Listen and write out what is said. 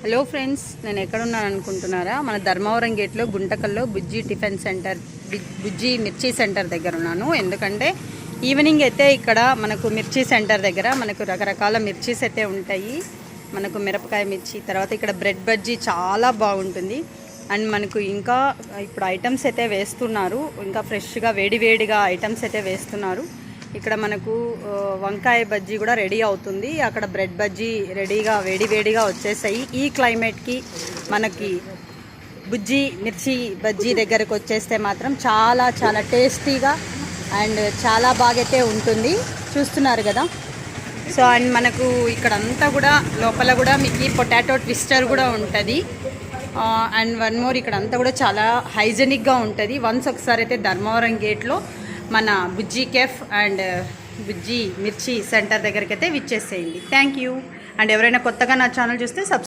Hello friends, నేను ఎక్కడున్నాను అనుకుంటున్నారా? మన ధర్మవరం గేట్లో గుంటకల్లో బుజ్జి టిఫిన్ సెంటర్, బుజ్జి మిర్చి సెంటర్ దగ్గర ఉన్నాను. ఎందుకంటే ఈవినింగ్ అయితే ఇక్కడ మనకు మిర్చి సెంటర్ దగ్గర మనకు రకరకాల మిర్చీస్ అయితే ఉంటాయి. మనకు మిరపకాయ మిర్చి, తర్వాత ఇక్కడ బ్రెడ్ బజ్జీ చాలా బాగుంటుంది. అండ్ మనకు ఇంకా ఇప్పుడు ఐటమ్స్ అయితే వేస్తున్నారు, ఇంకా ఫ్రెష్గా వేడివేడిగా ఐటమ్స్ అయితే వేస్తున్నారు. ఇక్కడ మనకు వంకాయ బజ్జీ కూడా రెడీ అవుతుంది. అక్కడ బ్రెడ్ బజ్జీ రెడీగా వేడివేడిగా వచ్చేసాయి. ఈ క్లైమేట్కి మనకి బుజ్జి మిర్చి బజ్జీ దగ్గరకు వచ్చేస్తే మాత్రం చాలా చాలా టేస్టీగా అండ్ చాలా బాగైతే ఉంటుంది. చూస్తున్నారు కదా. సో అండ్ మనకు ఇక్కడ అంతా కూడా లోపల కూడా మీకు పొటాటో ట్విస్టర్ కూడా ఉంటుంది. అండ్ వన్ మోర్, ఇక్కడ అంతా కూడా చాలా హైజెనిక్గా ఉంటుంది. వన్స్ ఒకసారి అయితే ధర్మవరం గేట్లో మన బుజ్జి కెఫ్ అండ్ బుజ్జి మిర్చి సెంటర్ దగ్గరికి అయితే విచ్చేసేయండి. Thank you. అండ్ ఎవరైనా కొత్తగా నా ఛానల్ చూస్తే